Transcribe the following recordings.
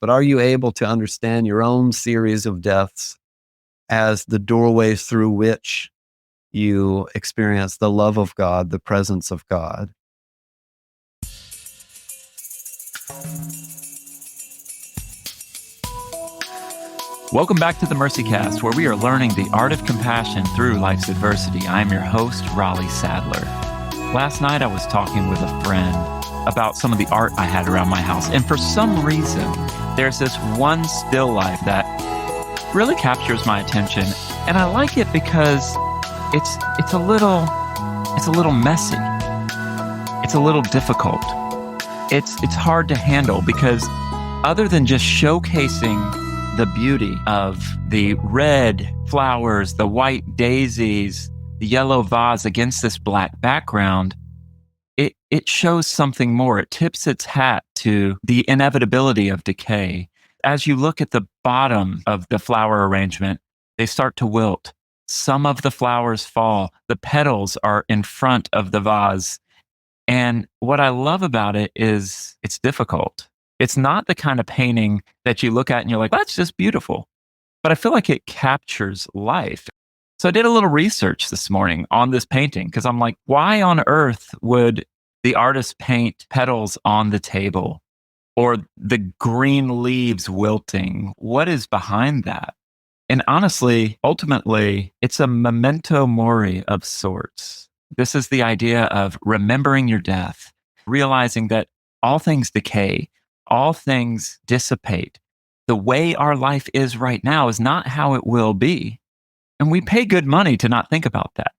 but are you able to understand your own series of deaths as the doorways through which you experience the love of God, the presence of God? Welcome back to the MercyCast, where we are learning the art of compassion through life's adversity. I'm your host, Raleigh Sadler. Last night, I was talking with a friend about some of the art I had around my house. And for some reason, there's this one still life that really captures my attention. And I like it because it's a little messy. It's a little difficult. It's hard to handle because other than just showcasing the beauty of the red flowers, the white daisies, the yellow vase against this black background, it shows something more. It tips its hat to the inevitability of decay. As you look at the bottom of the flower arrangement, they start to wilt. Some of the flowers fall. The petals are in front of the vase. And what I love about it is it's difficult. It's not the kind of painting that you look at and you're like, that's just beautiful. But I feel like it captures life. So I did a little research this morning on this painting because I'm like, why on earth would the artist paint petals on the table or the green leaves wilting? What is behind that? And honestly, ultimately, it's a memento mori of sorts. This is the idea of remembering your death, realizing that all things decay, all things dissipate. The way our life is right now is not how it will be. And we pay good money to not think about that.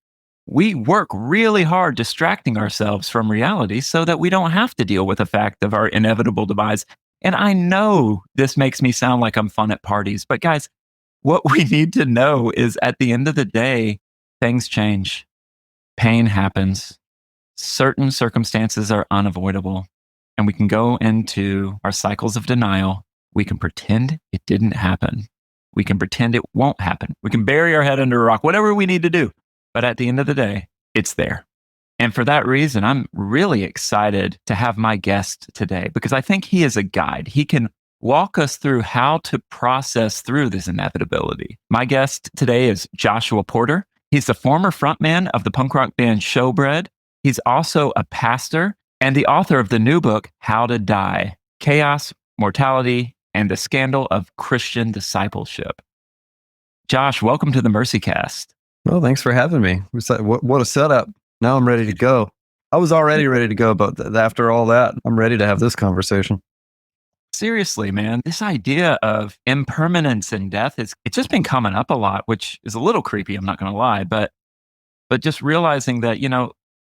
We work really hard distracting ourselves from reality so that we don't have to deal with the fact of our inevitable demise. And I know this makes me sound like I'm fun at parties, but guys, what we need to know is at the end of the day, things change. Pain happens. Certain circumstances are unavoidable. And we can go into our cycles of denial. We can pretend it didn't happen. We can pretend it won't happen. We can bury our head under a rock, whatever we need to do. But at the end of the day, it's there. And for that reason, I'm really excited to have my guest today because I think he is a guide. He can walk us through how to process through this inevitability. My guest today is Joshua Porter. He's the former frontman of the punk rock band Showbread. He's also a pastor and the author of the new book, How to Die: Chaos, Mortality, and the Scandal of Christian Discipleship. Josh, welcome to the MercyCast. Well, thanks for having me. What a setup. Now I'm ready to go. I was already ready to go, but after all that, I'm ready to have this conversation. Seriously, man, this idea of impermanence and death it's just been coming up a lot, which is a little creepy, I'm not going to lie, but just realizing that,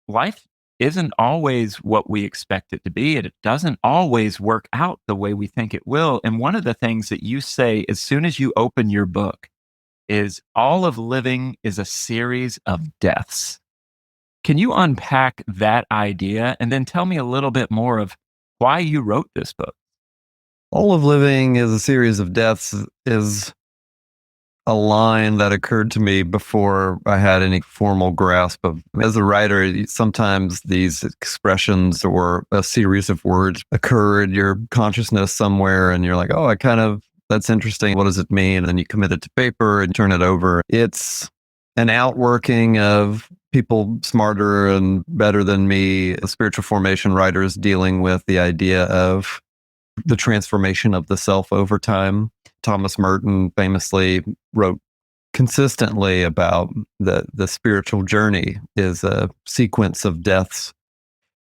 life isn't always what we expect it to be. It doesn't always work out the way we think it will. And one of the things that you say as soon as you open your book is all of living is a series of deaths. Can you unpack that idea and then tell me a little bit more of why you wrote this book? All of living is a series of deaths is a line that occurred to me before I had any formal grasp of. As a writer, sometimes these expressions or a series of words occur in your consciousness somewhere, and you're like, oh, that's interesting. What does it mean? And then you commit it to paper and turn it over. It's an outworking of people smarter and better than me, spiritual formation writers dealing with the idea of the transformation of the self over time. Thomas Merton famously wrote consistently about the spiritual journey is a sequence of deaths.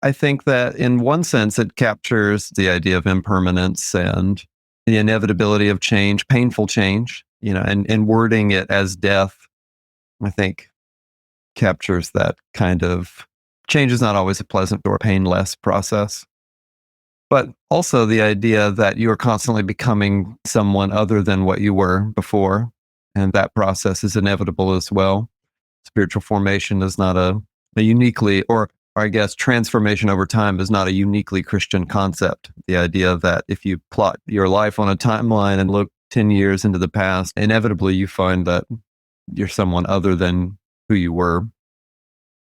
I think that in one sense, it captures the idea of impermanence and the inevitability of change, painful change, and wording it as death, I think captures that kind of change is not always a pleasant or painless process. But also the idea that you are constantly becoming someone other than what you were before. And that process is inevitable as well. Spiritual formation is not a uniquely, or I guess transformation over time is not a uniquely Christian concept. The idea that if you plot your life on a timeline and look 10 years into the past, inevitably you find that you're someone other than who you were.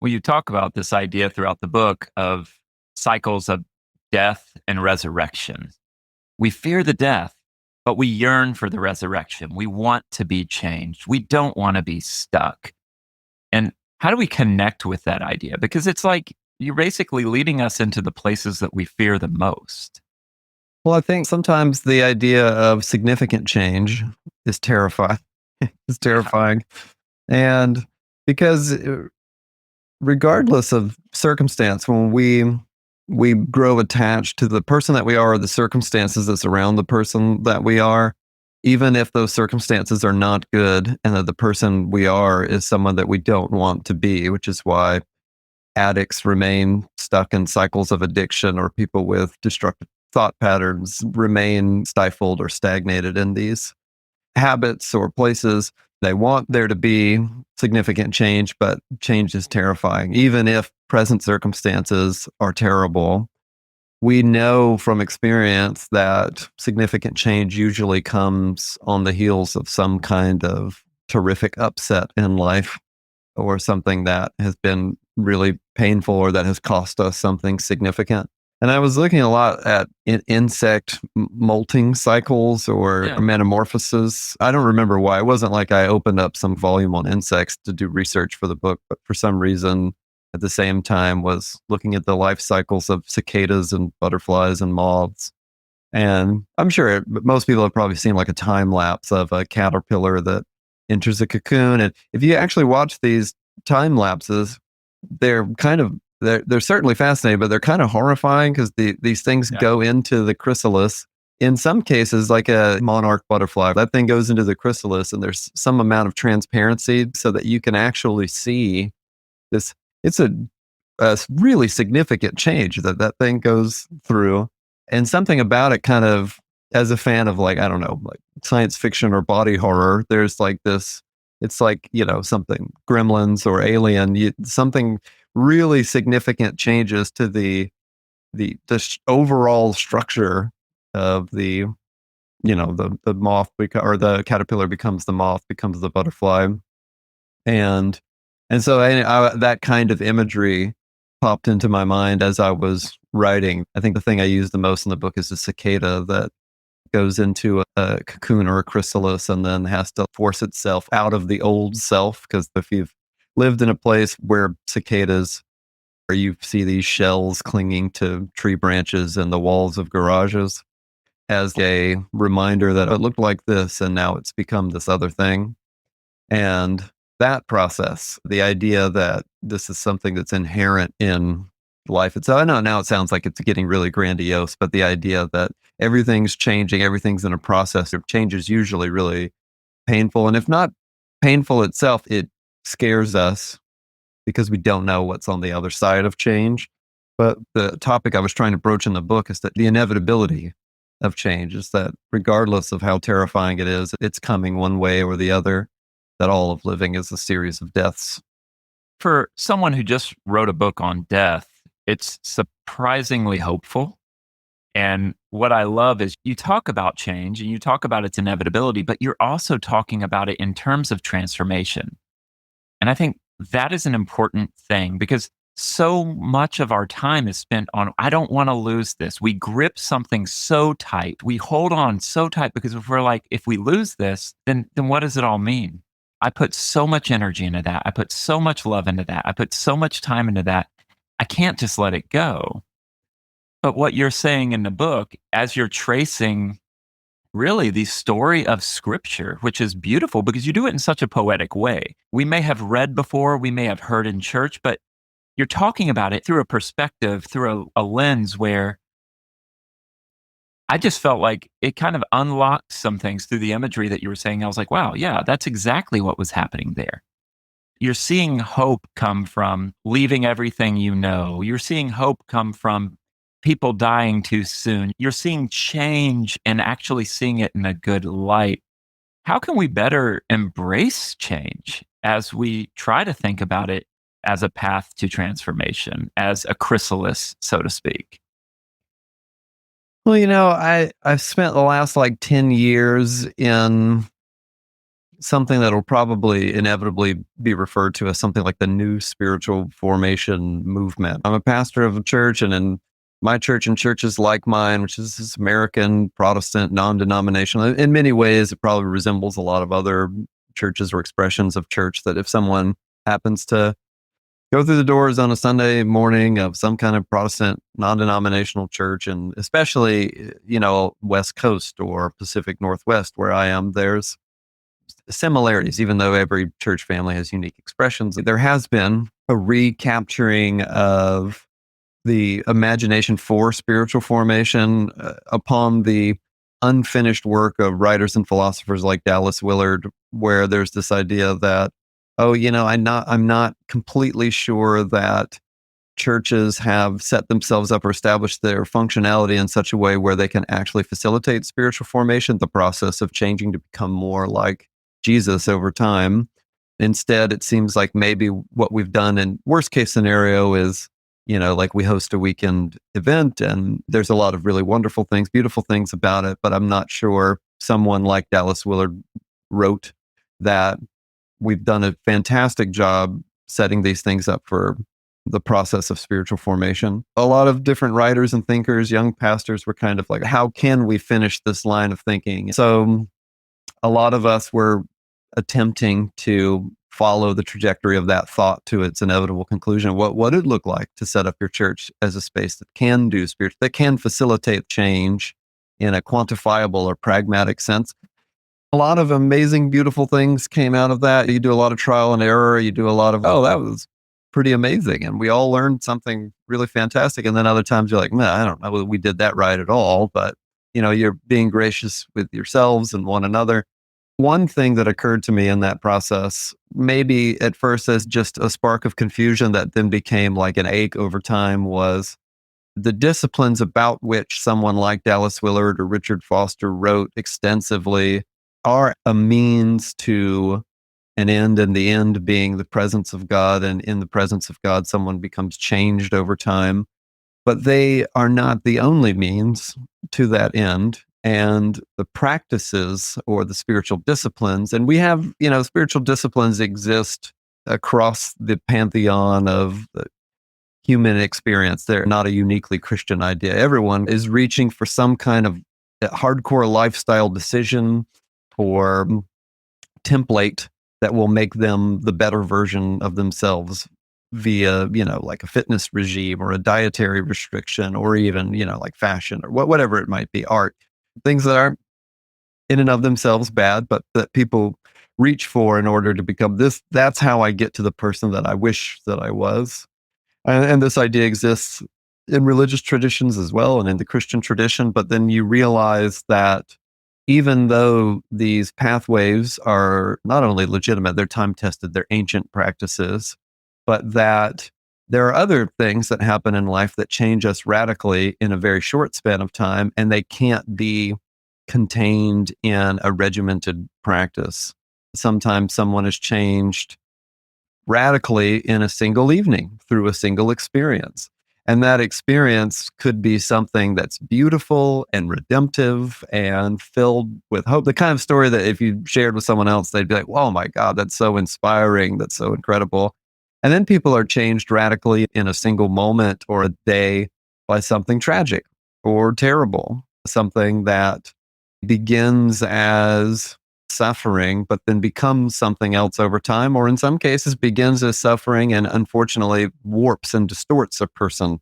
Well, you talk about this idea throughout the book of cycles of death and resurrection. We fear the death, but we yearn for the resurrection. We want to be changed. We don't want to be stuck. And how do we connect with that idea? Because it's like you're basically leading us into the places that we fear the most. Well, I think sometimes the idea of significant change is terrifying. It's Yeah. terrifying. And because regardless of circumstance, when we grow attached to the person that we are, or the circumstances that surround the person that we are, even if those circumstances are not good, and that the person we are is someone that we don't want to be, which is why addicts remain stuck in cycles of addiction, or people with destructive thought patterns remain stifled or stagnated in these habits or places. They want there to be significant change, but change is terrifying. Even if present circumstances are terrible, we know from experience that significant change usually comes on the heels of some kind of terrific upset in life, or something that has been really painful, or that has cost us something significant. And I was looking a lot at insect molting cycles or Yeah. metamorphoses. I don't remember why. It wasn't like I opened up some volume on insects to do research for the book, but for some reason, at the same time, was looking at the life cycles of cicadas and butterflies and moths. And I'm sure most people have probably seen like a time lapse of a caterpillar that enters a cocoon. And if you actually watch these time lapses, they're kind of they're certainly fascinating, but they're kind of horrifying, because these things Yeah. go into the chrysalis. In some cases, like a monarch butterfly, that thing goes into the chrysalis, and there's some amount of transparency so that you can actually see this. It's a really significant change that that thing goes through. And something about it kind of, as a fan of, like, I don't know, like science fiction or body horror, there's like this, it's like, something Gremlins or Alien, something really significant changes to the overall structure of the moth, or the caterpillar becomes the moth, becomes the butterfly. And so that kind of imagery popped into my mind as I was writing. I think the thing I use the most in the book is a cicada that goes into a cocoon or a chrysalis, and then has to force itself out of the old self. Because if you've lived in a place where cicadas, or you see these shells clinging to tree branches and the walls of garages, as a reminder that it looked like this and now it's become this other thing. And that process, the idea that this is something that's inherent in life itself. I know now it sounds like it's getting really grandiose, but the idea that everything's changing, everything's in a process of change, is usually really painful. And if not painful itself, it scares us because we don't know what's on the other side of change. But the topic I was trying to broach in the book is that the inevitability of change is that, regardless of how terrifying it is, it's coming one way or the other, that all of living is a series of deaths. For someone who just wrote a book on death, it's surprisingly hopeful. And what I love is you talk about change and you talk about its inevitability, but you're also talking about it in terms of transformation. And I think that is an important thing, because so much of our time is spent on, I don't want to lose this. We grip something so tight. We hold on so tight, because if we're like, if we lose this, then what does it all mean? I put so much energy into that. I put so much love into that. I put so much time into that. I can't just let it go. But what you're saying in the book, as you're tracing really the story of scripture, which is beautiful because you do it in such a poetic way. We may have read before, we may have heard in church, but you're talking about it through a perspective, through a lens where I just felt like it kind of unlocked some things through the imagery that you were saying. I was like, wow, yeah, that's exactly what was happening there. You're seeing hope come from leaving everything you know. You're seeing hope come from people dying too soon. You're seeing change and actually seeing it in a good light. How can we better embrace change as we try to think about it as a path to transformation, as a chrysalis, so to speak? Well, I've spent the last like 10 years in something that'll probably inevitably be referred to as something like the new spiritual formation movement. I'm a pastor of a church, and in my church and churches like mine, which is this American Protestant non-denominational. In many ways, it probably resembles a lot of other churches or expressions of church, that if someone happens to go through the doors on a Sunday morning of some kind of Protestant non-denominational church, and especially, West Coast or Pacific Northwest where I am, there's similarities, even though every church family has unique expressions. There has been a recapturing of the imagination for spiritual formation upon the unfinished work of writers and philosophers like Dallas Willard, where there's this idea that, I'm not completely sure that churches have set themselves up or established their functionality in such a way where they can actually facilitate spiritual formation, the process of changing to become more like Jesus over time. Instead, it seems like maybe what we've done in worst case scenario is, like we host a weekend event and there's a lot of really wonderful things, beautiful things about it, but I'm not sure someone like Dallas Willard wrote that we've done a fantastic job setting these things up for the process of spiritual formation. A lot of different writers and thinkers, young pastors, were kind of like, how can we finish this line of thinking? So a lot of us were attempting to follow the trajectory of that thought to its inevitable conclusion. What would it look like to set up your church as a space that can do spiritual, that can facilitate change in a quantifiable or pragmatic sense? A lot of amazing, beautiful things came out of that. You do a lot of trial and error. You do a lot of, that was pretty amazing. And we all learned something really fantastic. And then other times you're like, man, I don't know that we did that right at all. But, you're being gracious with yourselves and one another. One thing that occurred to me in that process, maybe at first as just a spark of confusion that then became like an ache over time, was the disciplines about which someone like Dallas Willard or Richard Foster wrote extensively are a means to an end, and the end being the presence of God. And in the presence of God, someone becomes changed over time. But they are not the only means to that end. And the practices or the spiritual disciplines, and we have, spiritual disciplines exist across the pantheon of the human experience. They're not a uniquely Christian idea. Everyone is reaching for some kind of hardcore lifestyle decision or template that will make them the better version of themselves via, like a fitness regime or a dietary restriction, or even, like fashion or whatever it might be, art, things that aren't in and of themselves bad, but that people reach for in order to become this. That's how I get to the person that I wish that I was. And this idea exists in religious traditions as well and in the Christian tradition. But then you realize that even though these pathways are not only legitimate, they're time tested, they're ancient practices, but that there are other things that happen in life that change us radically in a very short span of time, and they can't be contained in a regimented practice. Sometimes someone is changed radically in a single evening through a single experience. And that experience could be something that's beautiful and redemptive and filled with hope. The kind of story that if you shared with someone else, they'd be like, oh my God, that's so inspiring. That's so incredible. And then people are changed radically in a single moment or a day by something tragic or terrible, something that begins as suffering, but then becomes something else over time, or in some cases begins as suffering and unfortunately warps and distorts a person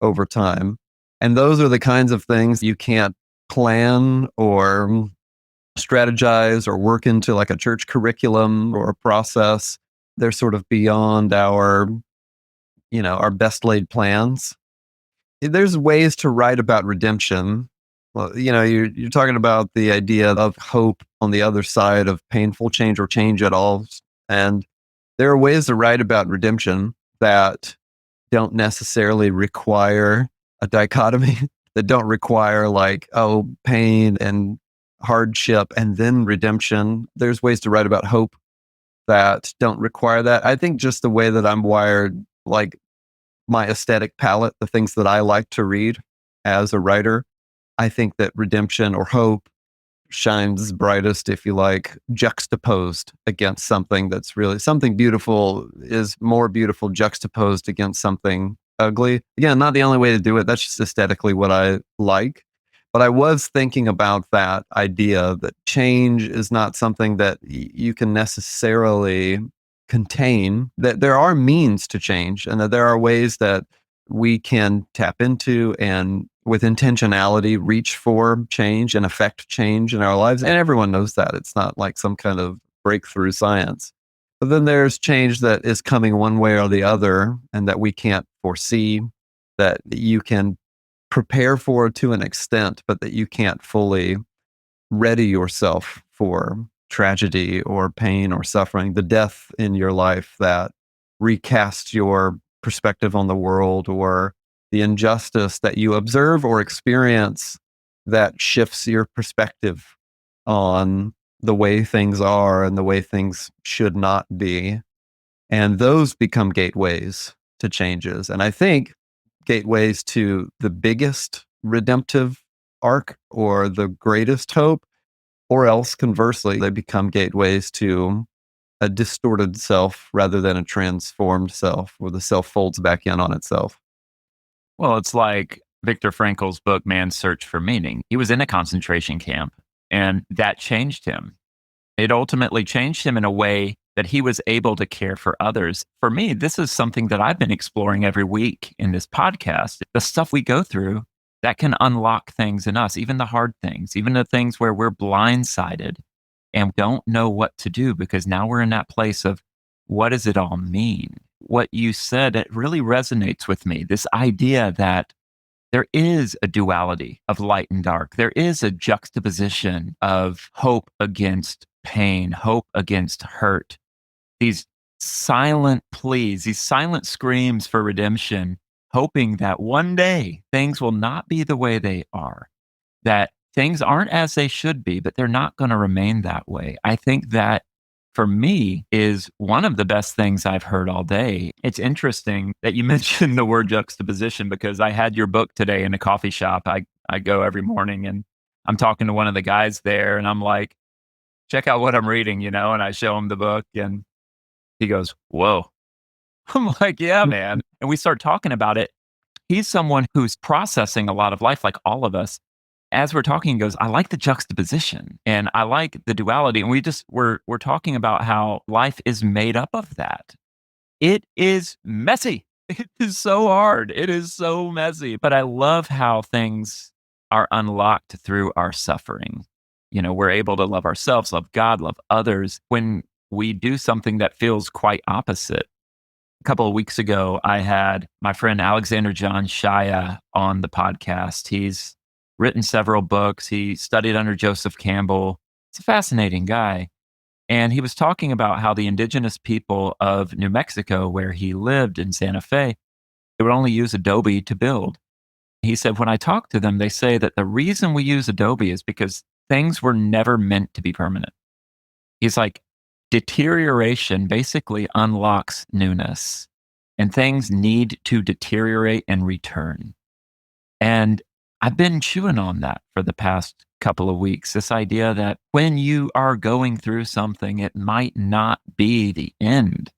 over time. And those are the kinds of things you can't plan or strategize or work into like a church curriculum or a process. They're sort of beyond our best laid plans. There's ways to write about redemption. Well, you're talking about the idea of hope on the other side of painful change or change at all. And there are ways to write about redemption that don't necessarily require a dichotomy, that don't require pain and hardship and then redemption. There's ways to write about hope that don't require that. I think just the way that I'm wired, like my aesthetic palette, the things that I like to read as a writer, I think that redemption or hope shines brightest, if you like, juxtaposed against something that's really something beautiful is more beautiful juxtaposed against something ugly. Again, not the only way to do it. That's just aesthetically what I like. But I was thinking about that idea that change is not something that you can necessarily contain, that there are means to change and that there are ways that we can tap into and with intentionality reach for change and affect change in our lives. And everyone knows that. It's not like some kind of breakthrough science. But then there's change that is coming one way or the other and that we can't foresee, that you can prepare for to an extent, but that you can't fully ready yourself for tragedy or pain or suffering, the death in your life that recasts your perspective on the world, or the injustice that you observe or experience that shifts your perspective on the way things are and the way things should not be. And those become gateways to changes. And I think gateways to the biggest redemptive arc or the greatest hope, or else conversely, they become gateways to a distorted self rather than a transformed self, where the self folds back in on itself. Well, it's like Viktor Frankl's book, Man's Search for Meaning. He was in a concentration camp, and that changed him. It ultimately changed him in a way that he was able to care for others. For me, this is something that I've been exploring every week in this podcast. The stuff we go through that can unlock things in us, even the hard things, even the things where we're blindsided and don't know what to do, because now we're in that place of, what does it all mean? What you said, it really resonates with me. This idea that there is a duality of light and dark. There is a juxtaposition of hope against pain, hope against hurt. These silent pleas, these silent screams for redemption, hoping that one day things will not be the way they are, that things aren't as they should be, but they're not going to remain that way. I think that for me is one of the best things I've heard all day. It's interesting that you mentioned the word juxtaposition, because I had your book today in a coffee shop. I go every morning and I'm talking to one of the guys there and I'm like, check out what I'm reading, and I show him the book and he goes, whoa. I'm like, yeah, man. And we start talking about it. He's someone who's processing a lot of life like all of us. As we're talking, he goes, I like the juxtaposition and I like the duality. And we're talking about how life is made up of that. It is messy. It is so hard. It is so messy. But I love how things are unlocked through our suffering. We're able to love ourselves, love God, love others when we do something that feels quite opposite. A couple of weeks ago, I had my friend Alexander John Shaya on the podcast. He's written several books. He studied under Joseph Campbell. He's a fascinating guy. And he was talking about how the indigenous people of New Mexico, where he lived in Santa Fe, they would only use Adobe to build. He said, when I talk to them, they say that the reason we use Adobe is because things were never meant to be permanent. He's like, deterioration basically unlocks newness, and things need to deteriorate and return. And I've been chewing on that for the past couple of weeks. This idea that when you are going through something, it might not be the end.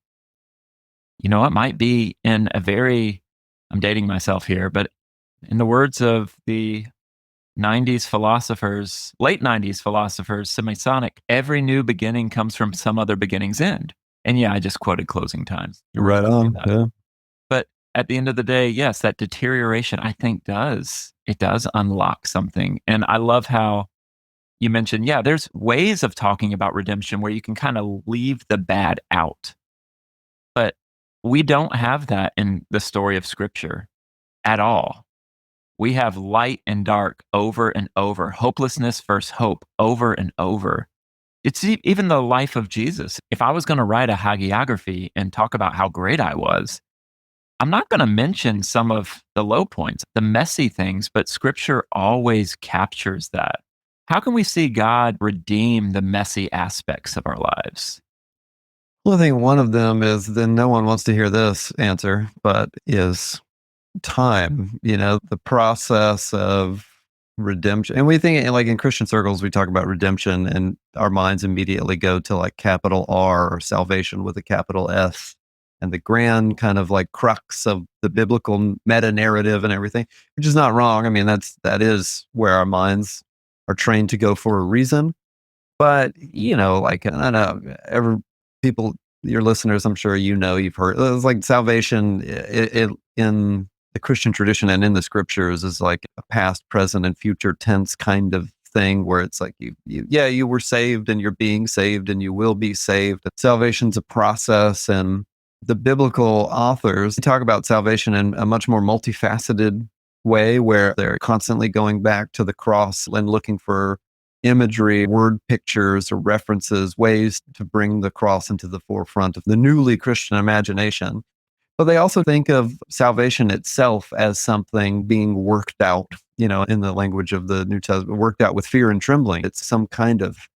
It might be in I'm dating myself here, but in the words of the late 90s philosophers, Semisonic, every new beginning comes from some other beginning's end. And yeah, I just quoted Closing Times. You're right on. Yeah. But at the end of the day, yes, that deterioration, I think does unlock something. And I love how you mentioned, there's ways of talking about redemption where you can kind of leave the bad out. But we don't have that in the story of Scripture at all. We have light and dark over and over, hopelessness versus hope over and over. It's even the life of Jesus. If I was going to write a hagiography and talk about how great I was, I'm not going to mention some of the low points, the messy things, but Scripture always captures that. How can we see God redeem the messy aspects of our lives? Well, I think one of them is, then no one wants to hear this answer, but is time, the process of redemption. And we think, like in Christian circles, we talk about redemption and our minds immediately go to like capital R, or salvation with a capital S. and the grand kind of like crux of the biblical meta narrative and everything, which is not wrong. I mean, that is where our minds are trained to go for a reason. But, like, I don't know, people, your listeners, I'm sure you've heard, it's like salvation in the Christian tradition and in the scriptures is like a past, present, and future tense kind of thing where it's like you were saved and you're being saved and you will be saved. Salvation's a process, and the biblical authors talk about salvation in a much more multifaceted way where they're constantly going back to the cross and looking for imagery, word pictures, or references, ways to bring the cross into the forefront of the newly Christian imagination. But they also think of salvation itself as something being worked out, in the language of the New Testament, worked out with fear and trembling. It's some kind of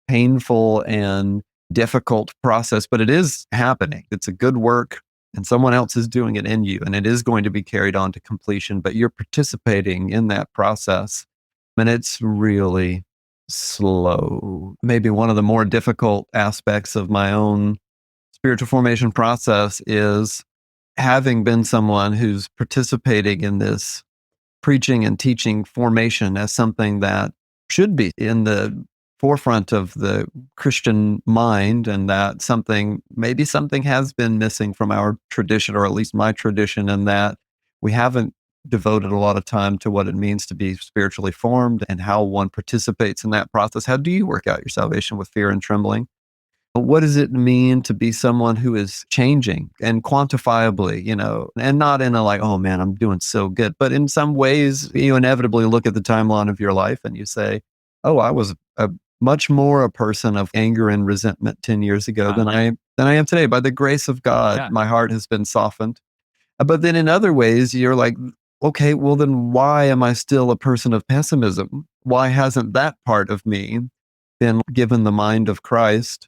painful and difficult process, but it is happening. It's a good work, and someone else is doing it in you, and it is going to be carried on to completion, but you're participating in that process. And it's really slow. Maybe one of the more difficult aspects of my own spiritual formation process is having been someone who's participating in this preaching and teaching formation as something that should be in the forefront of the Christian mind, and that maybe something has been missing from our tradition, or at least my tradition, and that we haven't devoted a lot of time to what it means to be spiritually formed and how one participates in that process. How do you work out your salvation with fear and trembling? What does it mean to be someone who is changing and quantifiably, and not in a like, oh man, I'm doing so good. But in some ways, you inevitably look at the timeline of your life and you say, oh, I was much more a person of anger and resentment 10 years ago than I am today. By the grace of God, my heart has been softened. But then in other ways, you're like, okay, well then why am I still a person of pessimism? Why hasn't that part of me been given the mind of Christ?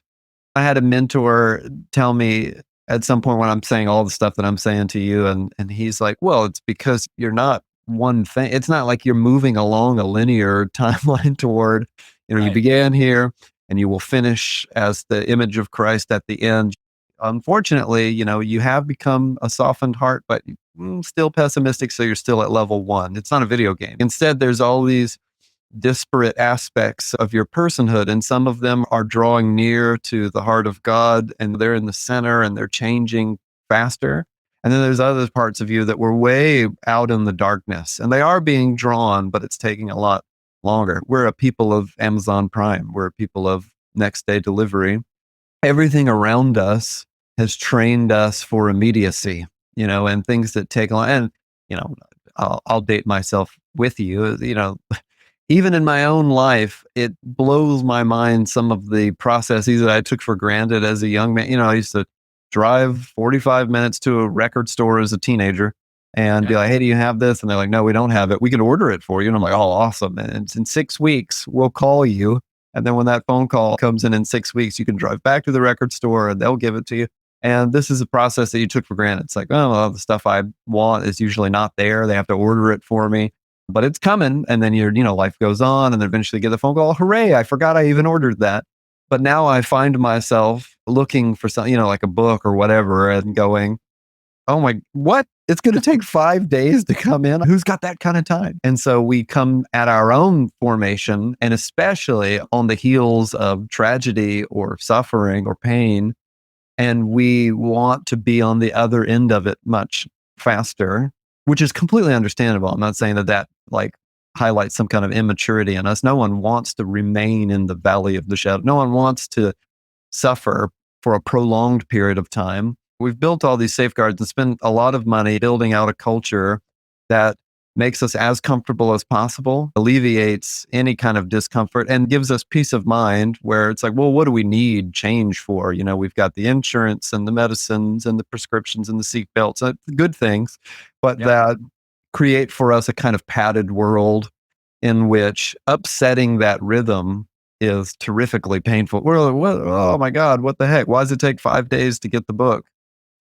I had a mentor tell me at some point when I'm saying all the stuff that I'm saying to you, and he's like, well, it's because you're not one thing. It's not like you're moving along a linear timeline toward, you began here and you will finish as the image of Christ at the end. Unfortunately, you have become a softened heart, but still pessimistic. So you're still at level 1. It's not a video game. Instead, there's all these disparate aspects of your personhood, and some of them are drawing near to the heart of God, and they're in the center and they're changing faster. And then there's other parts of you that were way out in the darkness, and they are being drawn, but it's taking a lot longer. We're a people of Amazon Prime. We're a people of next day delivery. Everything around us has trained us for immediacy, and things that take long. And, I'll date myself with you, even in my own life, it blows my mind some of the processes that I took for granted as a young man. I used to drive 45 minutes to a record store as a teenager and be like, hey, do you have this? And they're like, no, we don't have it. We can order it for you. And I'm like, oh, awesome. And in 6 weeks, we'll call you. And then when that phone call comes in 6 weeks, you can drive back to the record store and they'll give it to you. And this is a process that you took for granted. It's like, oh, well, the stuff I want is usually not there. They have to order it for me. But it's coming, and then life goes on, and then eventually get the phone call. Hooray! I forgot I even ordered that. But now I find myself looking for something, like a book or whatever, and going, "Oh my, what? It's going to take 5 days to come in. Who's got that kind of time?" And so we come at our own formation, and especially on the heels of tragedy or suffering or pain, and we want to be on the other end of it much faster, which is completely understandable. I'm not saying that like highlights some kind of immaturity in us. No one wants to remain in the valley of the shadow. No one wants to suffer for a prolonged period of time. We've built all these safeguards and spent a lot of money building out a culture that makes us as comfortable as possible, alleviates any kind of discomfort, and gives us peace of mind where it's like, well, what do we need change for? We've got the insurance and the medicines and the prescriptions and the seatbelts, good things, but that create for us a kind of padded world in which upsetting that rhythm is terrifically painful. We're like, oh my God, what the heck? Why does it take 5 days to get the book?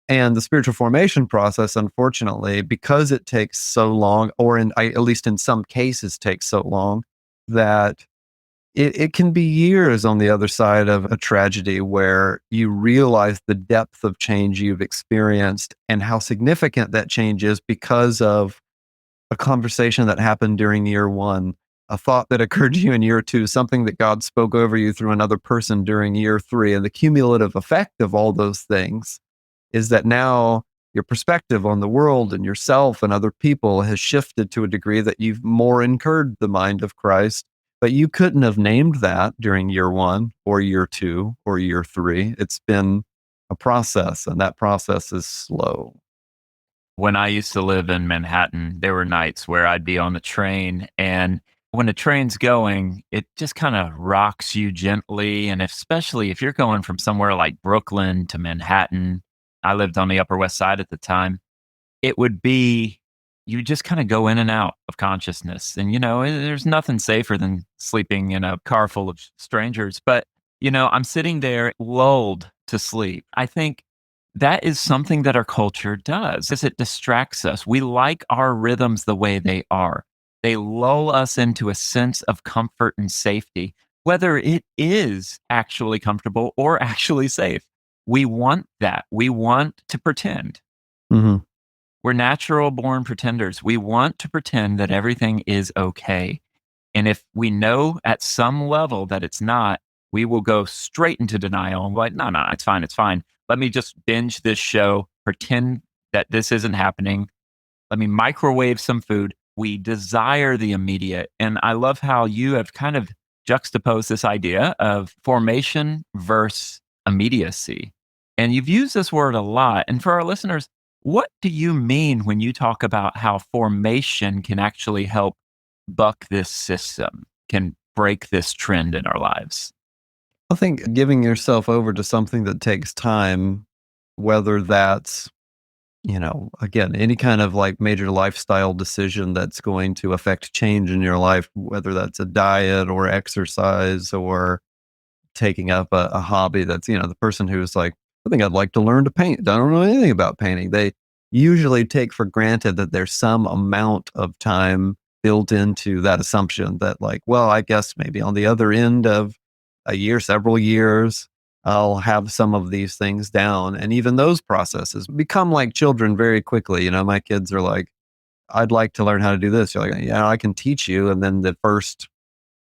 And the spiritual formation process, unfortunately, because it takes so long, or at least in some cases takes so long, that it can be years on the other side of a tragedy where you realize the depth of change you've experienced and how significant that change is because of a conversation that happened during year one, a thought that occurred to you in year two, something that God spoke over you through another person during year three. And the cumulative effect of all those things is that now your perspective on the world and yourself and other people has shifted to a degree that you've more incurred the mind of Christ. But you couldn't have named that during year one or year two or year three. It's been a process, and that process is slow. When I used to live in Manhattan, there were nights where I'd be on the train, and when the train's going, it just kind of rocks you gently. And especially if you're going from somewhere like Brooklyn to Manhattan, I lived on the Upper West Side at the time, it would be, you just kind of go in and out of consciousness. And, there's nothing safer than sleeping in a car full of strangers. But, I'm sitting there lulled to sleep. I think that is something that our culture does, is it distracts us. We like our rhythms the way they are. They lull us into a sense of comfort and safety, whether it is actually comfortable or actually safe. We want that. We want to pretend. Mhm. We're natural born pretenders. We want to pretend that everything is okay. And if we know at some level that it's not, we will go straight into denial and be like, no, no, it's fine. It's fine. Let me just binge this show, pretend that this isn't happening. Let me microwave some food. We desire the immediate. And I love how you have kind of juxtaposed this idea of formation versus immediacy. And you've used this word a lot. And for our listeners, what do you mean when you talk about how formation can actually help buck this system, can break this trend in our lives? I think giving yourself over to something that takes time, whether that's, again, any kind of like major lifestyle decision that's going to affect change in your life, whether that's a diet or exercise or taking up a hobby that's, the person who's like, I think I'd like to learn to paint. I don't know anything about painting. They usually take for granted that there's some amount of time built into that assumption that, like, well, I guess maybe on the other end of a year, several years, I'll have some of these things down. And even those processes become like children very quickly. My kids are like, I'd like to learn how to do this. You're like, yeah, I can teach you. And then the first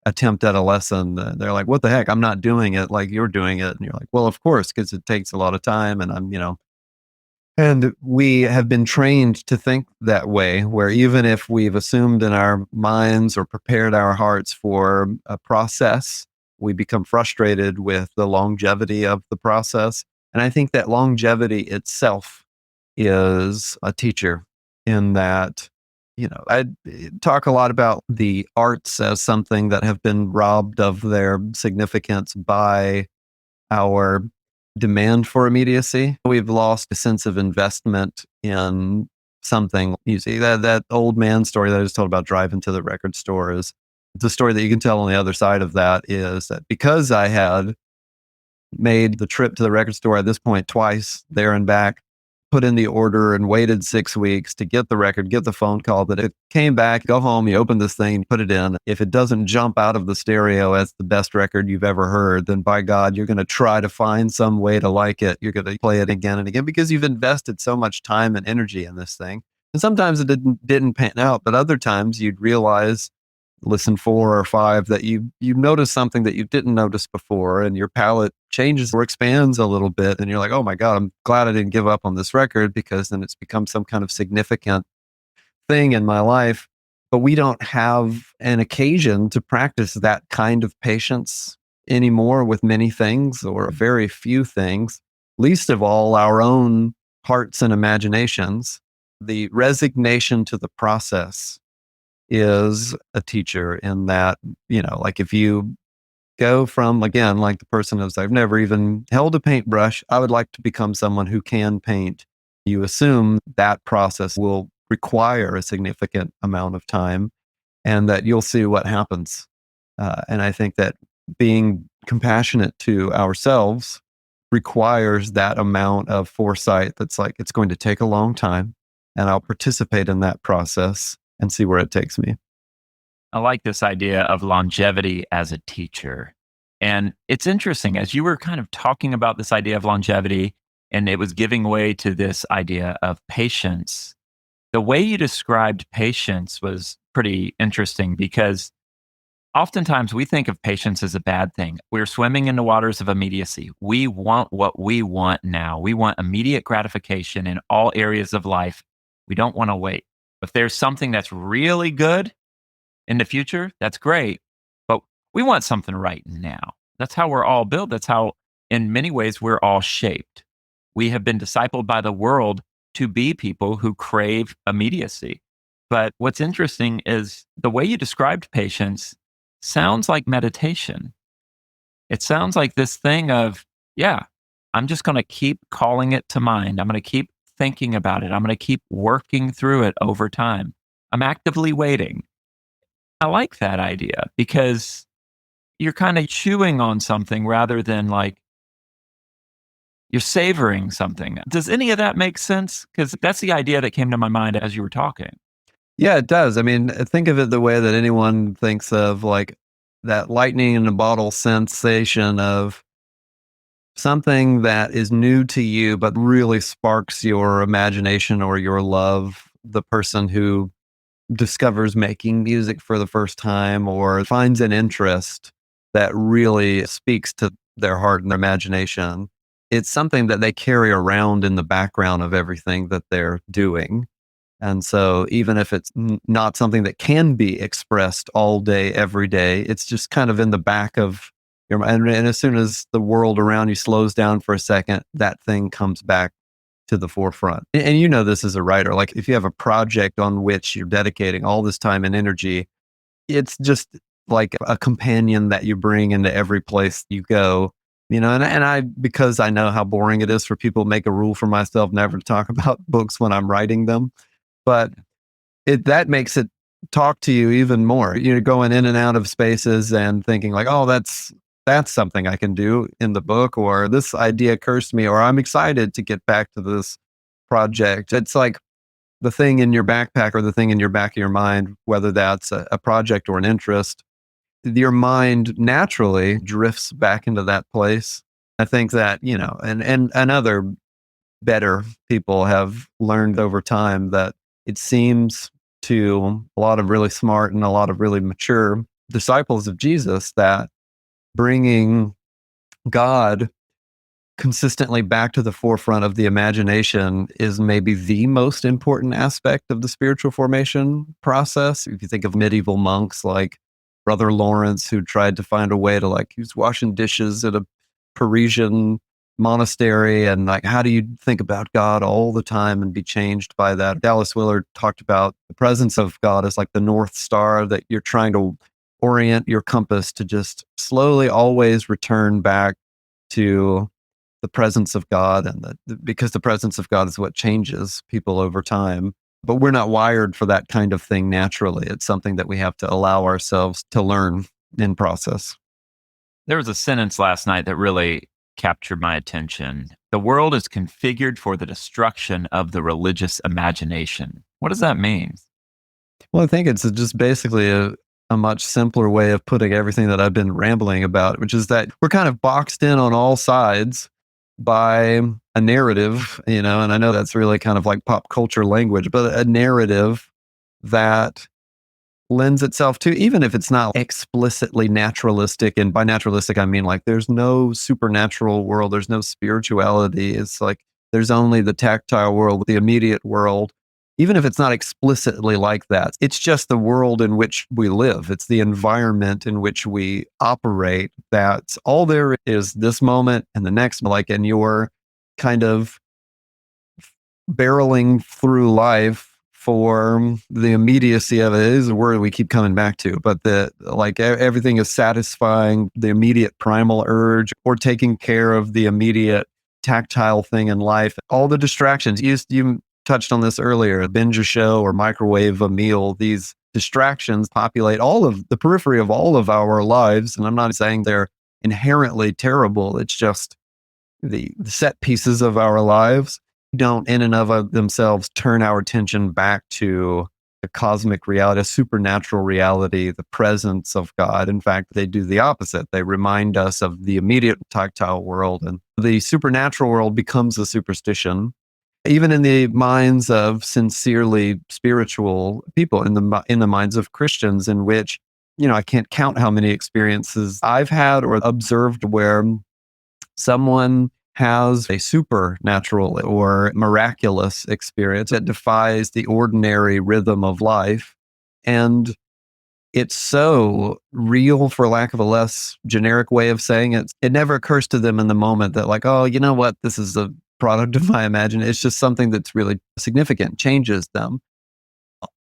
attempt at a lesson, they're like, what the heck? I'm not doing it like you're doing it. And you're like, well, of course, because it takes a lot of time. And and we have been trained to think that way, where even if we've assumed in our minds or prepared our hearts for a process, we become frustrated with the longevity of the process. And I think that longevity itself is a teacher in that, I talk a lot about the arts as something that have been robbed of their significance by our demand for immediacy. We've lost a sense of investment in something. You see that old man story that I just told about driving to the record store is the story that you can tell on the other side of that is that because I had made the trip to the record store at this point twice there and back, put in the order and waited 6 weeks to get the record, get the phone call that it came back, go home, you open this thing, put it in. If it doesn't jump out of the stereo as the best record you've ever heard, then by God, you're going to try to find some way to like it. You're going to play it again and again because you've invested so much time and energy in this thing. And sometimes it didn't pan out, but other times you'd realize, listen 4 or 5, that you notice something that you didn't notice before, and your palate changes or expands a little bit, and you're like, oh my God, I'm glad I didn't give up on this record, because then it's become some kind of significant thing in my life. But we don't have an occasion to practice that kind of patience anymore with many things, or very few things, least of all our own hearts and imaginations. The resignation to the process is a teacher in that, like if you go from, again, like the person who's, I've never even held a paintbrush, I would like to become someone who can paint. You assume that process will require a significant amount of time and that you'll see what happens. And I think that being compassionate to ourselves requires that amount of foresight that's like, it's going to take a long time and I'll participate in that process and see where it takes me. I like this idea of longevity as a teacher. And it's interesting, as you were kind of talking about this idea of longevity, and it was giving way to this idea of patience. The way you described patience was pretty interesting because oftentimes we think of patience as a bad thing. We're swimming in the waters of immediacy. We want what we want now. We want immediate gratification in all areas of life. We don't want to wait. If there's something that's really good in the future, that's great. But we want something right now. That's how we're all built. That's how, in many ways, we're all shaped. We have been discipled by the world to be people who crave immediacy. But what's interesting is the way you described patience sounds like meditation. It sounds like this thing of, yeah, I'm just going to keep calling it to mind. I'm going to keep thinking about it. I'm going to keep working through it over time. I'm actively waiting. I like that idea because you're kind of chewing on something rather than like you're savoring something. Does any of that make sense? Because that's the idea that came to my mind as you were talking. Yeah, it does. I mean, think of it the way that anyone thinks of like that lightning in a bottle sensation of something that is new to you, but really sparks your imagination or your love. The person who discovers making music for the first time or finds an interest that really speaks to their heart and their imagination. It's something that they carry around in the background of everything that they're doing. And so, even if it's not something that can be expressed all day, every day, it's just kind of in the back of your mind. And as soon as the world around you slows down for a second, that thing comes back to the forefront. And you know this as a writer. Like, if you have a project on which you're dedicating all this time and energy, it's just like a companion that you bring into every place you go. And I, because I know how boring it is for people, make a rule for myself never to talk about books when I'm writing them. But that makes it talk to you even more. You're going in and out of spaces and thinking like, oh, that's something I can do in the book, or this idea occurs to me, or I'm excited to get back to this project. It's like the thing in your backpack or the thing in your back of your mind, whether that's a project or an interest, your mind naturally drifts back into that place. I think that, and other better people have learned over time that it seems to a lot of really smart and a lot of really mature disciples of Jesus that bringing God consistently back to the forefront of the imagination is maybe the most important aspect of the spiritual formation process. If you think of medieval monks like Brother Lawrence, who tried to find a way to he was washing dishes at a Parisian monastery, and like, how do you think about God all the time and be changed by that? Dallas Willard talked about the presence of God as like the North Star that you're trying to orient your compass to just slowly always return back to the presence of God, and because the presence of God is what changes people over time. But we're not wired for that kind of thing naturally. It's something that we have to allow ourselves to learn in process. There was a sentence last night that really captured my attention. The world is configured for the destruction of the religious imagination. What does that mean? Well, I think it's just basically a much simpler way of putting everything that I've been rambling about, which is that we're kind of boxed in on all sides by a narrative, and I know that's really kind of like pop culture language, but a narrative that lends itself to, even if it's not explicitly naturalistic, and by naturalistic, I mean like there's no supernatural world, there's no spirituality. It's like there's only the tactile world, the immediate world. Even if it's not explicitly like that, it's just the world in which we live. It's the environment in which we operate. That's all there is, this moment and the next, like, and you're kind of barreling through life for the immediacy of it is a word we keep coming back to, but everything is satisfying the immediate primal urge or taking care of the immediate tactile thing in life. All the distractions, you touched on this earlier, binge a show or microwave a meal. These distractions populate all of the periphery of all of our lives. And I'm not saying they're inherently terrible. It's just the set pieces of our lives don't in and of themselves turn our attention back to a cosmic reality, a supernatural reality, the presence of God. In fact, they do the opposite. They remind us of the immediate tactile world, and the supernatural world becomes a superstition, even in the minds of sincerely spiritual people, in the minds of Christians, in which, I can't count how many experiences I've had or observed where someone has a supernatural or miraculous experience that defies the ordinary rhythm of life. And it's so real, for lack of a less generic way of saying it. It never occurs to them in the moment that, like, oh, you know what? This is a product of my imagination. It's just something that's really significant, changes them.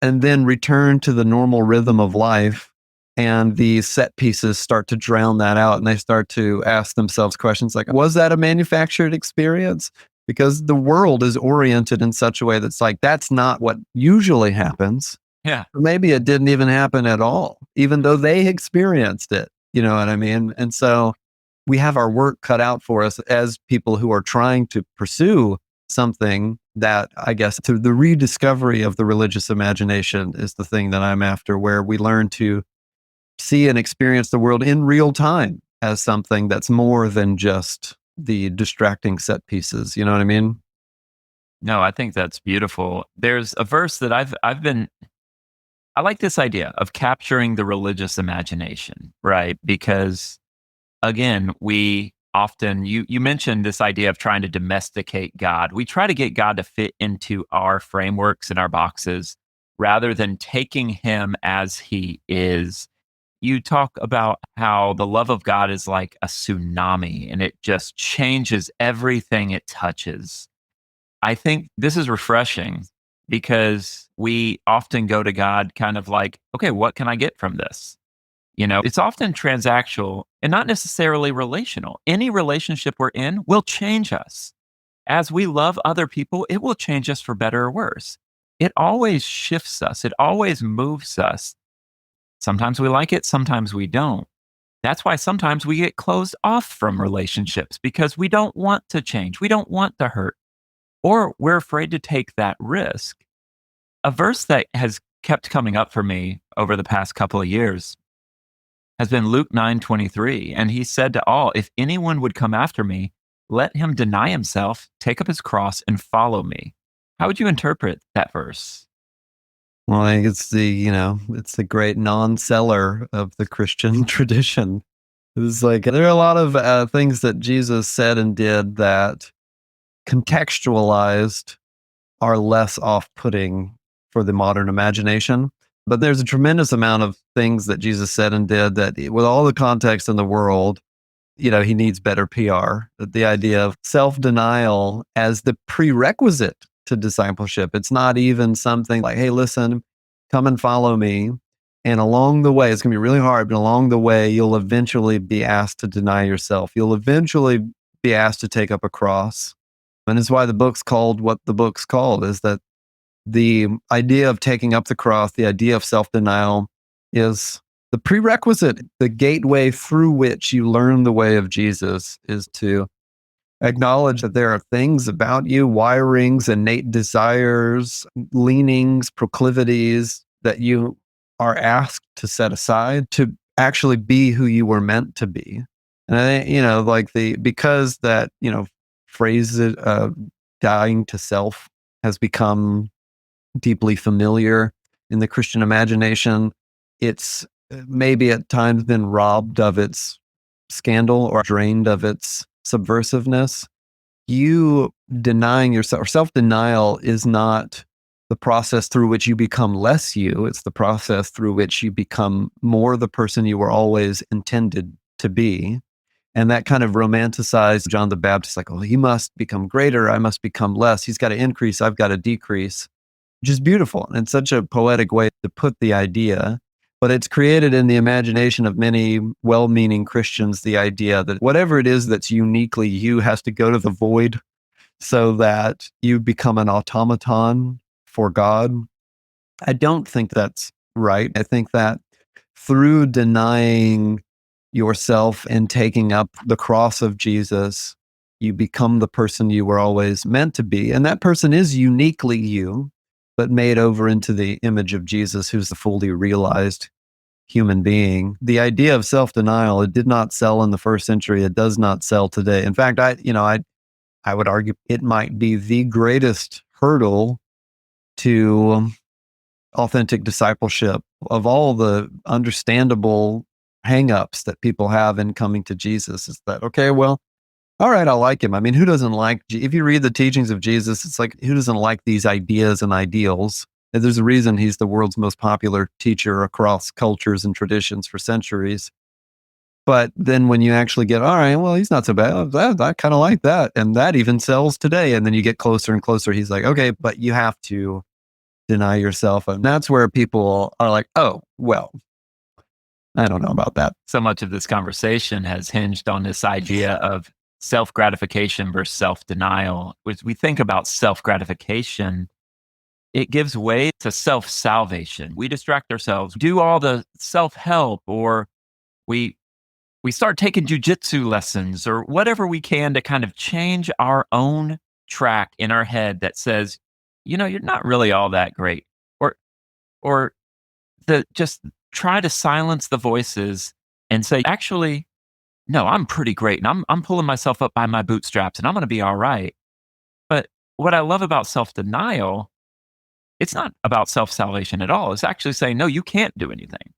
And then return to the normal rhythm of life. And the set pieces start to drown that out. And they start to ask themselves questions like, was that a manufactured experience? Because the world is oriented in such a way that's like, that's not what usually happens. Yeah. Or maybe it didn't even happen at all, even though they experienced it. You know what I mean? And so we have our work cut out for us as people who are trying to pursue something that, I guess, to the rediscovery of the religious imagination is the thing that I'm after, where we learn to see and experience the world in real time as something that's more than just the distracting set pieces. You know what I mean? No, I think that's beautiful. There's a verse that I like this idea of capturing the religious imagination, right? Because again, we often, you mentioned this idea of trying to domesticate God. We try to get God to fit into our frameworks and our boxes rather than taking him as he is. You talk about how the love of God is like a tsunami and it just changes everything it touches. I think this is refreshing because we often go to God kind of like, okay, what can I get from this? It's often transactional and not necessarily relational. Any relationship we're in will change us. As we love other people, it will change us for better or worse. It always shifts us, it always moves us. Sometimes we like it, sometimes we don't. That's why sometimes we get closed off from relationships because we don't want to change, we don't want to hurt, or we're afraid to take that risk. A verse that has kept coming up for me over the past couple of years has been Luke 9:23, and he said to all, if anyone would come after me, let him deny himself, take up his cross, and follow me. How would you interpret that verse? Well, I think it's the great non-seller of the Christian tradition. It's like there are a lot of things that Jesus said and did that contextualized are less off-putting for the modern imagination. But there's a tremendous amount of things that Jesus said and did that, with all the context in the world, he needs better PR. The idea of self-denial as the prerequisite to discipleship. It's not even something like, hey, listen, come and follow me. And along the way, it's going to be really hard, but along the way, you'll eventually be asked to deny yourself. You'll eventually be asked to take up a cross. And it's why the book's called what the book's called, is that the idea of taking up the cross, the idea of self-denial is the prerequisite, the gateway through which you learn the way of Jesus is to acknowledge that there are things about you, wirings, innate desires, leanings, proclivities that you are asked to set aside to actually be who you were meant to be. And I think, because that, phrase, dying to self has become deeply familiar in the Christian imagination, it's maybe at times been robbed of its scandal or drained of its subversiveness. You denying yourself, or self-denial, is not the process through which you become less you. It's the process through which you become more the person you were always intended to be. And that kind of romanticized John the Baptist, like, oh, he must become greater, I must become less. He's got to increase, I've got to decrease, which is beautiful. And such a poetic way to put the idea. But it's created in the imagination of many well-meaning Christians the idea that whatever it is that's uniquely you has to go to the void so that you become an automaton for God. I don't think that's right. I think that through denying yourself and taking up the cross of Jesus, you become the person you were always meant to be. And that person is uniquely you. but made over into the image of Jesus, who's the fully realized human being. The idea of self-denial, it did not sell in the first century. It does not sell today. In fact, I would argue it might be the greatest hurdle to authentic discipleship of all the understandable hangups that people have in coming to Jesus. Is that, okay, well, all right, I like him. I mean, who doesn't like, if you read the teachings of Jesus, it's like, who doesn't like these ideas and ideals? And there's a reason he's the world's most popular teacher across cultures and traditions for centuries. But then when you actually get, all right, well, he's not so bad. I kind of like that. And that even sells today. And then you get closer and closer. He's like, okay, but you have to deny yourself. And that's where people are like, oh, well, I don't know about that. So much of this conversation has hinged on this idea of self-gratification versus self-denial. As we think about self-gratification, it gives way to self-salvation. We distract ourselves, do all the self-help, or we start taking jujitsu lessons or whatever we can to kind of change our own track in our head that says, you're not really all that great. Or just try to silence the voices and say, actually, no, I'm pretty great. And I'm pulling myself up by my bootstraps and I'm going to be all right. But what I love about self-denial, it's not about self-salvation at all. It's actually saying, no, you can't do anything.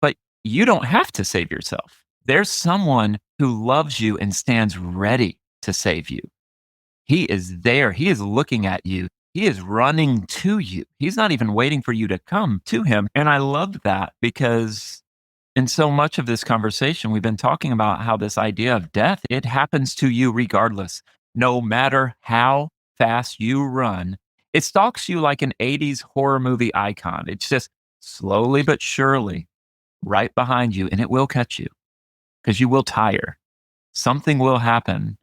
But you don't have to save yourself. There's someone who loves you and stands ready to save you. He is there. He is looking at you. He is running to you. He's not even waiting for you to come to him. And I love that because in so much of this conversation, we've been talking about how this idea of death, it happens to you regardless. No matter how fast you run, it stalks you like an 80s horror movie icon. It's just slowly but surely right behind you, and it will catch you because you will tire. Something will happen.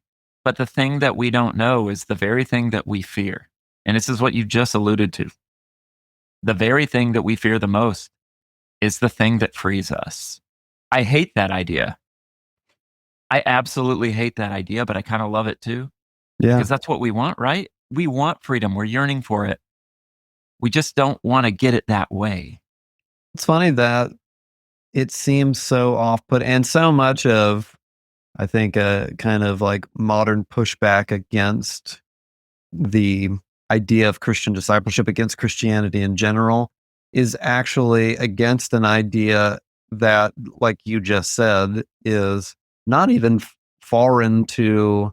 But the thing that we don't know is the very thing that we fear. And this is what you just alluded to. The very thing that we fear the most is the thing that frees us. I hate that idea. I absolutely hate that idea, but I kind of love it too. Yeah. Because that's what we want, right? We want freedom. We're yearning for it. We just don't want to get it that way. It's funny that it seems so off-put, and so much of, I think, a kind of like modern pushback against the idea of Christian discipleship, against Christianity in general, is actually against an idea that, like you just said, is not even foreign to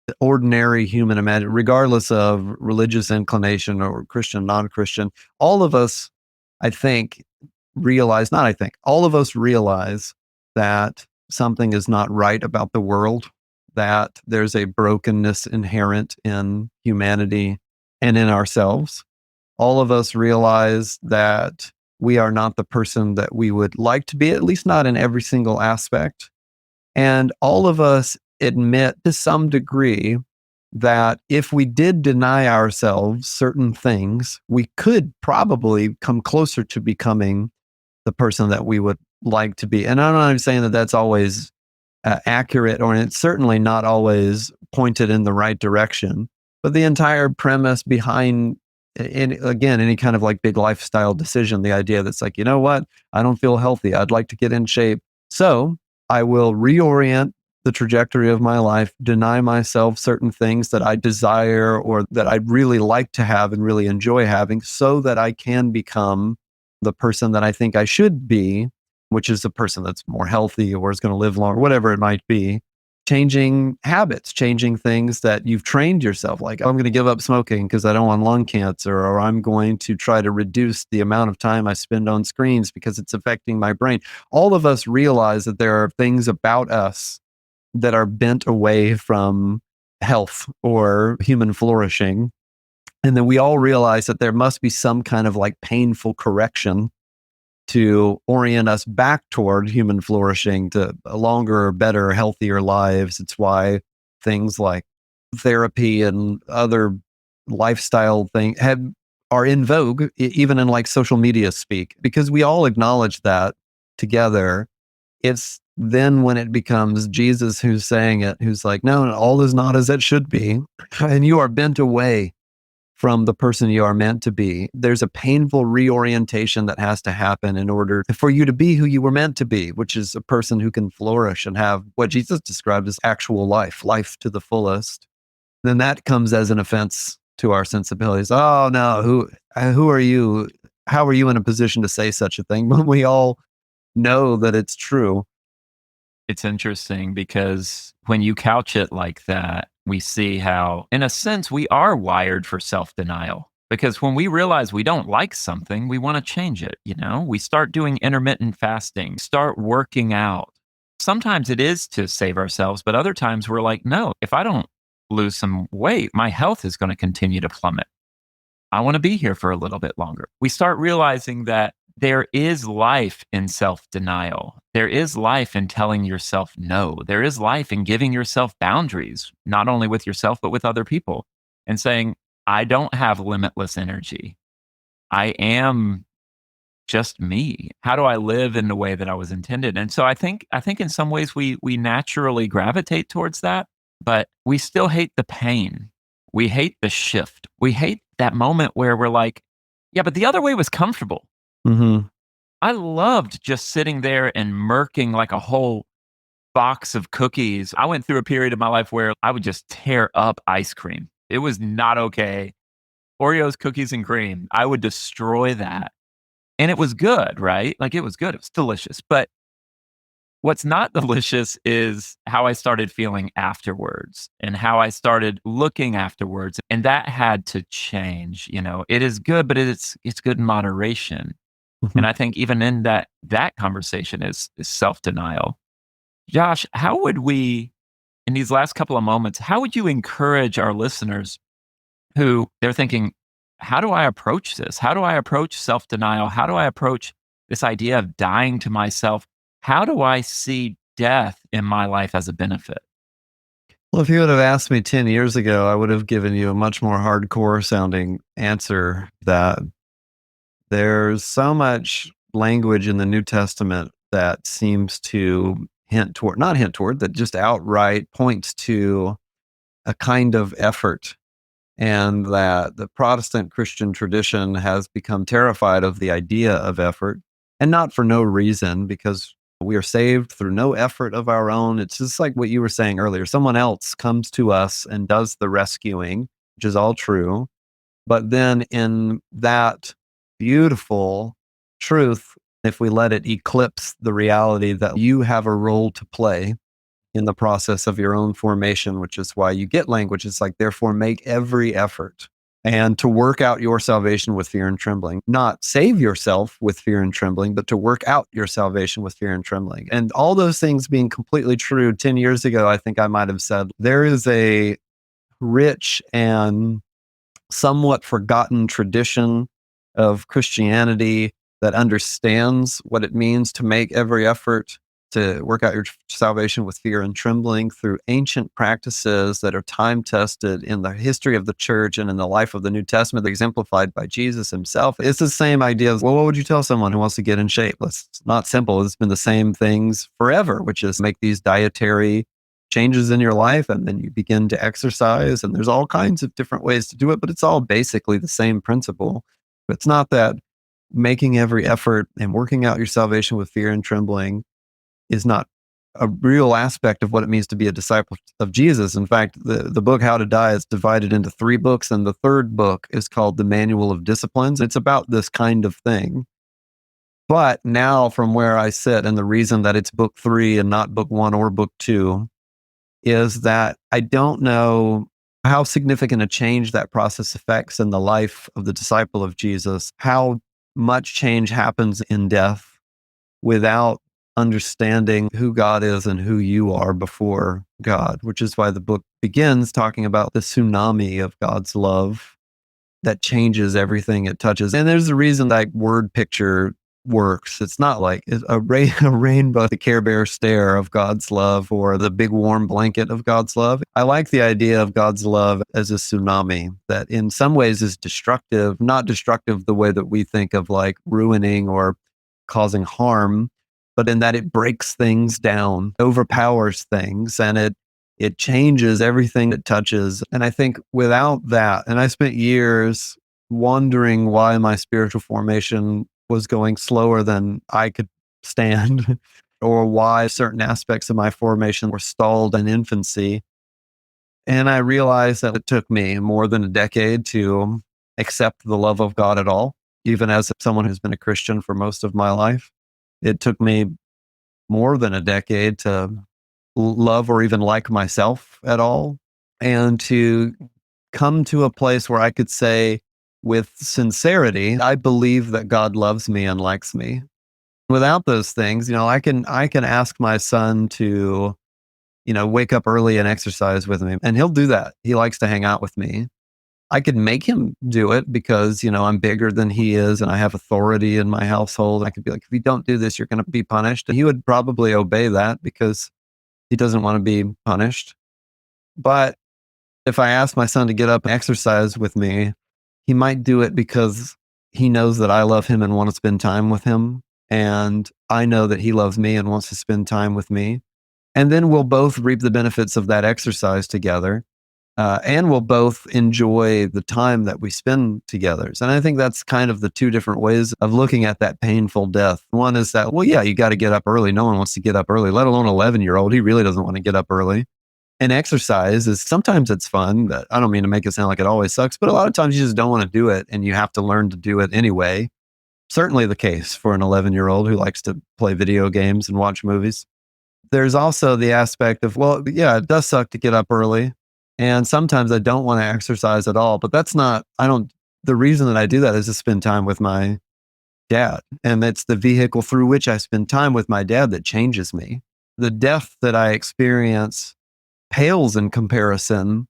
the ordinary human imagination, regardless of religious inclination or Christian, non-Christian. All of us, I think, all of us realize that something is not right about the world, that there's a brokenness inherent in humanity and in ourselves. All of us realize that we are not the person that we would like to be, at least not in every single aspect. And all of us admit to some degree that if we did deny ourselves certain things, we could probably come closer to becoming the person that we would like to be. And I'm not saying that that's always accurate, or it's certainly not always pointed in the right direction. But the entire premise behind, again, any kind of like big lifestyle decision, the idea that's like, you know what, I don't feel healthy. I'd like to get in shape. So I will reorient the trajectory of my life, deny myself certain things that I desire or that I'd really like to have and really enjoy having, so that I can become the person that I think I should be, which is a person that's more healthy or is going to live longer, whatever it might be. Changing habits, changing things that you've trained yourself. Like, I'm going to give up smoking because I don't want lung cancer, or I'm going to try to reduce the amount of time I spend on screens because it's affecting my brain. All of us realize that there are things about us that are bent away from health or human flourishing. And then we all realize that there must be some kind of like painful correction to orient us back toward human flourishing, to longer, better, healthier lives. It's why things like therapy and other lifestyle things are in vogue, even in like social media speak, because we all acknowledge that together. It's then when it becomes Jesus who's saying it, who's like, no, all is not as it should be. And you are bent away from the person you are meant to be. There's a painful reorientation that has to happen in order for you to be who you were meant to be, which is a person who can flourish and have what Jesus described as actual life, life to the fullest. Then that comes as an offense to our sensibilities. Oh no, who are you? How are you in a position to say such a thing? When we all know that it's true. It's interesting because when you couch it like that, we see how, in a sense, we are wired for self denial. Because when we realize we don't like something, we want to change it. We start doing intermittent fasting, start working out. Sometimes it is to save ourselves, but other times we're like, no, if I don't lose some weight, my health is going to continue to plummet. I want to be here for a little bit longer. We start realizing that there is life in self denial. There is life in telling yourself no. There is life in giving yourself boundaries, not only with yourself, but with other people, and saying, I don't have limitless energy. I am just me. How do I live in the way that I was intended? And so I think in some ways we naturally gravitate towards that, but we still hate the pain. We hate the shift. We hate that moment where we're like, yeah, but the other way was comfortable. Mm-hmm. I loved just sitting there and murking like a whole box of cookies. I went through a period of my life where I would just tear up ice cream. It was not okay. Oreos, cookies, and cream. I would destroy that. And it was good, right? Like it was good. It was delicious. But what's not delicious is how I started feeling afterwards and how I started looking afterwards. And that had to change. It is good, but it's good in moderation. Mm-hmm. And I think even in that conversation is self-denial. Josh, how would we, in these last couple of moments, how would you encourage our listeners who they're thinking, how do I approach this? How do I approach self-denial? How do I approach this idea of dying to myself? How do I see death in my life as a benefit? Well, if you would have asked me 10 years ago, I would have given you a much more hardcore sounding answer that there's so much language in the New Testament that seems to that just outright points to a kind of effort, and that the Protestant Christian tradition has become terrified of the idea of effort, and not for no reason, because we are saved through no effort of our own. It's just like what you were saying earlier. Someone else comes to us and does the rescuing, which is all true. But then in that beautiful truth, if we let it eclipse the reality that you have a role to play in the process of your own formation, which is why you get language. It's like, therefore, make every effort and to work out your salvation with fear and trembling, not save yourself with fear and trembling, but to work out your salvation with fear and trembling. And all those things being completely true, 10 years ago, I think I might have said, there is a rich and somewhat forgotten tradition of Christianity that understands what it means to make every effort to work out your salvation with fear and trembling through ancient practices that are time tested in the history of the church and in the life of the New Testament, exemplified by Jesus himself. It's the same idea as, well, what would you tell someone who wants to get in shape? It's not simple. It's been the same things forever, which is make these dietary changes in your life, and then you begin to exercise. And there's all kinds of different ways to do it, but it's all basically the same principle. It's not that making every effort and working out your salvation with fear and trembling is not a real aspect of what it means to be a disciple of Jesus. In fact, the book How to Die is divided into 3 books, and the 3rd book is called The Manual of Disciplines. It's about this kind of thing. But now, from where I sit, and the reason that it's book 3 and not book 1 or book 2, is that I don't know how significant a change that process affects in the life of the disciple of Jesus, how much change happens in death without understanding who God is and who you are before God, which is why the book begins talking about the tsunami of God's love that changes everything it touches. And there's a reason that word picture works. It's not like a rainbow, the Care Bear stare of God's love, or the big warm blanket of God's love. I like the idea of God's love as a tsunami that in some ways is destructive, not destructive the way that we think of like ruining or causing harm, but in that it breaks things down, overpowers things, and it It changes everything it touches. And I think without that, and I spent years wondering why my spiritual formation was going slower than I could stand, or why certain aspects of my formation were stalled in infancy. And I realized that it took me more than a decade to accept the love of God at all, even as someone who's been a Christian for most of my life. It took me more than a decade to love or even like myself at all, and to come to a place where I could say with sincerity, I believe that God loves me and likes me. Without those things, I can ask my son to, wake up early and exercise with me, and he'll do that. He likes to hang out with me. I could make him do it because, I'm bigger than he is and I have authority in my household. I could be like, if you don't do this, you're going to be punished. And he would probably obey that because he doesn't want to be punished. But if I ask my son to get up and exercise with me, he might do it because he knows that I love him and want to spend time with him. And I know that he loves me and wants to spend time with me. And then we'll both reap the benefits of that exercise together. And we'll both enjoy the time that we spend together. And I think that's kind of the two different ways of looking at that painful death. One is that, well, yeah, you got to get up early. No one wants to get up early, let alone an 11-year-old. He really doesn't want to get up early. And exercise is sometimes it's fun, but I don't mean to make it sound like it always sucks, but a lot of times you just don't want to do it and you have to learn to do it anyway. Certainly the case for an 11-year-old who likes to play video games and watch movies. There's also the aspect of, well, yeah, it does suck to get up early. And sometimes I don't want to exercise at all, but the reason that I do that is to spend time with my dad. And it's the vehicle through which I spend time with my dad that changes me. The death that I experience pales in comparison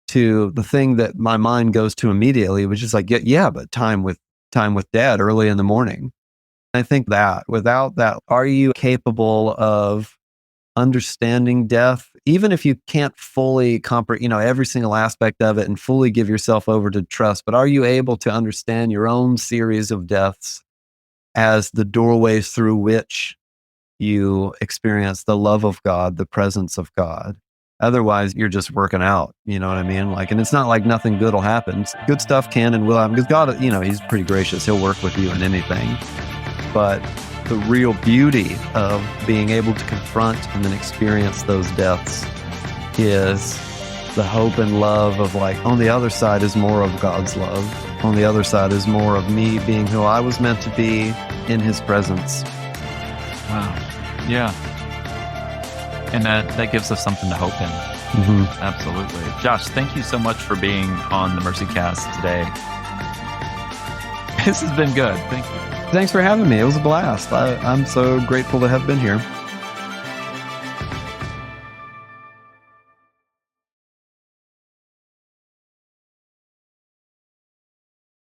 to the thing that my mind goes to immediately, which is like, yeah, but time with dad early in the morning. I think that without that, are you capable of understanding death, even if you can't fully comprehend, every single aspect of it and fully give yourself over to trust, but are you able to understand your own series of deaths as the doorways through which you experience the love of God, the presence of God? Otherwise, you're just working out, you know what I mean? And it's not like nothing good will happen. Good stuff can and will happen because God, he's pretty gracious. He'll work with you in anything. But the real beauty of being able to confront and then experience those deaths is the hope and love of on the other side is more of God's love. On the other side is more of me being who I was meant to be in his presence. Wow. Yeah. And that gives us something to hope in. Mm-hmm. Absolutely. Josh, thank you so much for being on the Mercy Cast today. This has been good. Thank you. Thanks for having me. It was a blast. I'm so grateful to have been here.